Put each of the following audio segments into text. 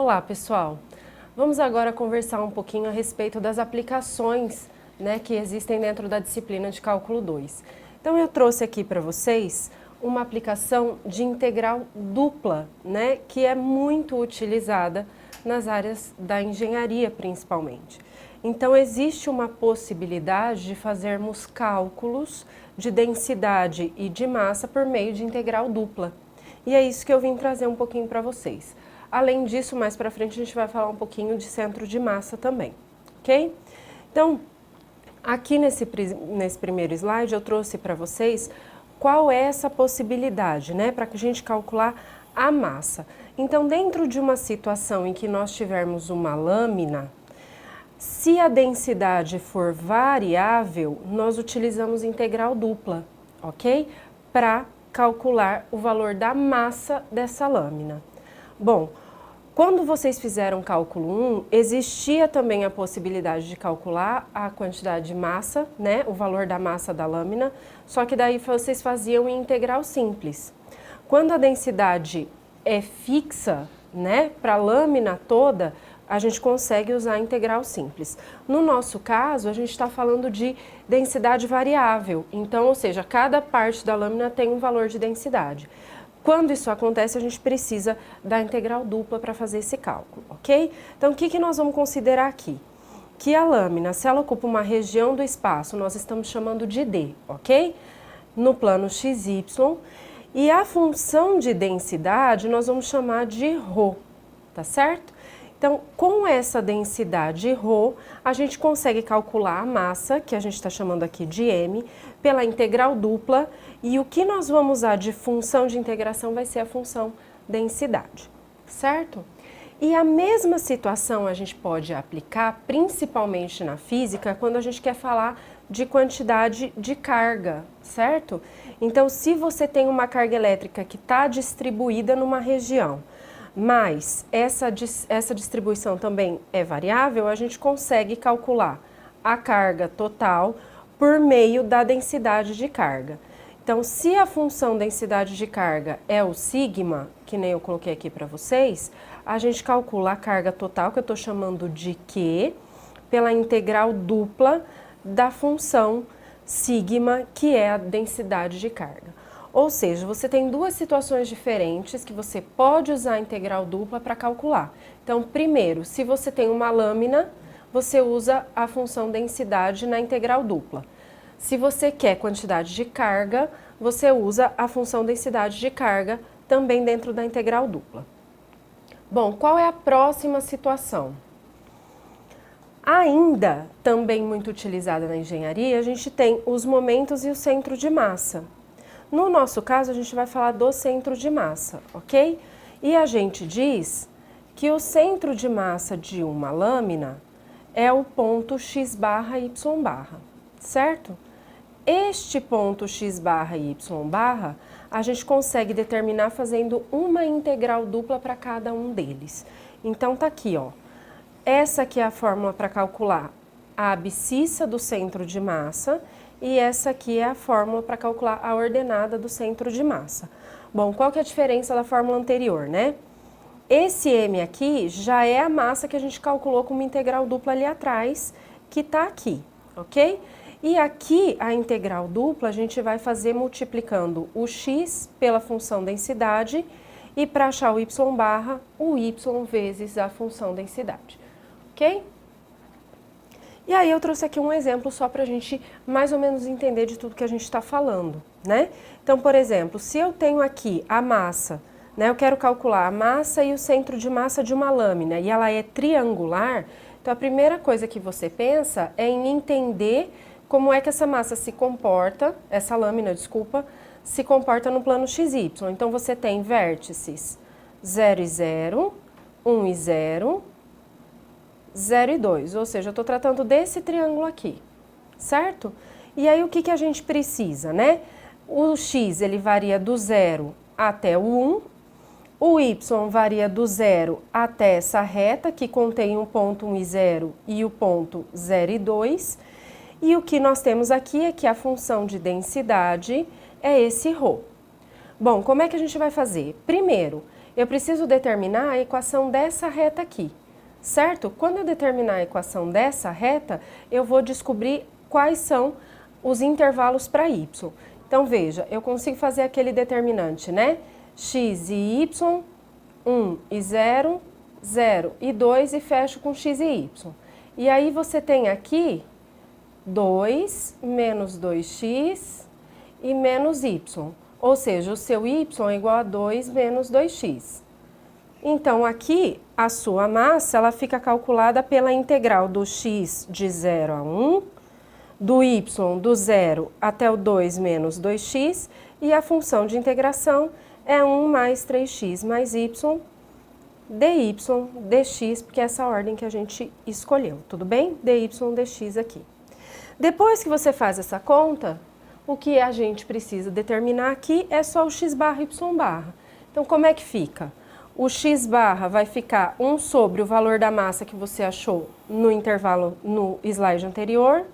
Olá, pessoal! Vamos agora conversar um pouquinho a respeito das aplicações, que existem dentro da disciplina de Cálculo 2. Então, eu trouxe aqui para vocês uma aplicação de integral dupla, que é muito utilizada nas áreas da engenharia, principalmente. Então, existe uma possibilidade de fazermos cálculos de densidade e de massa por meio de integral dupla. E é isso que eu vim trazer um pouquinho para vocês. Além disso, mais para frente a gente vai falar um pouquinho de centro de massa também, ok? Então, aqui nesse primeiro slide eu trouxe para vocês qual é essa possibilidade, para a gente calcular a massa. Então, dentro de uma situação em que nós tivermos uma lâmina, se a densidade for variável, nós utilizamos integral dupla, ok? Para calcular o valor da massa dessa lâmina. Bom, quando vocês fizeram cálculo 1, existia também a possibilidade de calcular a quantidade de massa, o valor da massa da lâmina, só que daí vocês faziam em integral simples. Quando a densidade é fixa, para a lâmina toda, a gente consegue usar a integral simples. No nosso caso, a gente está falando de densidade variável, então, ou seja, cada parte da lâmina tem um valor de densidade. Quando isso acontece, a gente precisa da integral dupla para fazer esse cálculo, ok? Então, o que nós vamos considerar aqui? Que a lâmina, se ela ocupa uma região do espaço, nós estamos chamando de D, ok? No plano XY. E a função de densidade, nós vamos chamar de ρ, tá certo? Então, com essa densidade ρ, a gente consegue calcular a massa, que a gente está chamando aqui de m, pela integral dupla, e o que nós vamos usar de função de integração vai ser a função densidade, certo? E a mesma situação a gente pode aplicar, principalmente na física, quando a gente quer falar de quantidade de carga, certo? Então, se você tem uma carga elétrica que está distribuída numa região, mas essa distribuição também é variável, a gente consegue calcular a carga total por meio da densidade de carga. Então, se a função densidade de carga é o sigma, que nem eu coloquei aqui para vocês, a gente calcula a carga total, que eu estou chamando de Q, pela integral dupla da função sigma, que é a densidade de carga. Ou seja, você tem duas situações diferentes que você pode usar a integral dupla para calcular. Então, primeiro, se você tem uma lâmina, você usa a função densidade na integral dupla. Se você quer quantidade de carga, você usa a função densidade de carga também dentro da integral dupla. Bom, qual é a próxima situação? Ainda, também muito utilizada na engenharia, a gente tem os momentos e o centro de massa. No nosso caso, a gente vai falar do centro de massa, ok? E a gente diz que o centro de massa de uma lâmina é o ponto x barra y barra, certo? Este ponto x barra e y barra, a gente consegue determinar fazendo uma integral dupla para cada um deles. Então, tá aqui, ó. Essa aqui é a fórmula para calcular a abscissa do centro de massa e essa aqui é a fórmula para calcular a ordenada do centro de massa. Bom, qual que é a diferença da fórmula anterior, Esse m aqui já é a massa que a gente calculou com uma integral dupla ali atrás, que está aqui, ok? E aqui, a integral dupla, a gente vai fazer multiplicando o x pela função densidade e para achar o y barra, o y vezes a função densidade, ok? E aí eu trouxe aqui um exemplo só para a gente mais ou menos entender de tudo que a gente está falando, Então, por exemplo, se eu tenho aqui a massa, eu quero calcular a massa e o centro de massa de uma lâmina e ela é triangular, então a primeira coisa que você pensa é em entender como é que essa massa se comporta, essa lâmina, desculpa, se comporta no plano XY. Então, você tem vértices 0 e 0, 1 e 0, 0 e 2, ou seja, eu estou tratando desse triângulo aqui, certo? E aí, o que a gente precisa, O x, ele varia do 0 até o 1, o y varia do 0 até essa reta, que contém o ponto 1 e 0 e o ponto 0 e 2, e o que nós temos aqui é que a função de densidade é esse ρ. Bom, como é que a gente vai fazer? Primeiro, eu preciso determinar a equação dessa reta aqui, certo? Quando eu determinar a equação dessa reta, eu vou descobrir quais são os intervalos para y. Então, veja, eu consigo fazer aquele determinante, né? X e y, 1 e 0, 0 e 2 e fecho com x e y. E aí você tem aqui 2 menos 2x e menos y. Ou seja, o seu y é igual a 2 menos 2x. Então, aqui, a sua massa, ela fica calculada pela integral do x de 0 a 1, do y do 0 até o 2 menos 2x, e a função de integração é 1 mais 3x mais y, dy dx, porque é essa ordem que a gente escolheu, tudo bem? Dy dx aqui. Depois que você faz essa conta, o que a gente precisa determinar aqui é só o x barra e y barra. Então, como é que fica? O x barra vai ficar 1 sobre o valor da massa que você achou no intervalo no slide anterior,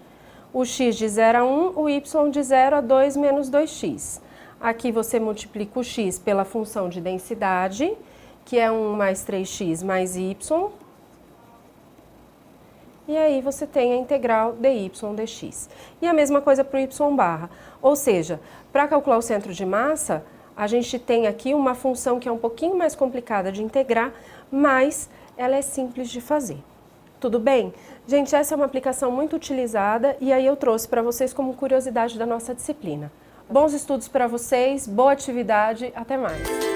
o x de 0 a 1, o y de 0 a 2 menos 2x. Aqui você multiplica o x pela função de densidade, que é 1 mais 3x mais y. E aí você tem a integral dy dx. E a mesma coisa para o y barra. Ou seja, para calcular o centro de massa, a gente tem aqui uma função que é um pouquinho mais complicada de integrar, mas ela é simples de fazer. Tudo bem? Gente, essa é uma aplicação muito utilizada e aí eu trouxe para vocês como curiosidade da nossa disciplina. Bons estudos para vocês, boa atividade, até mais!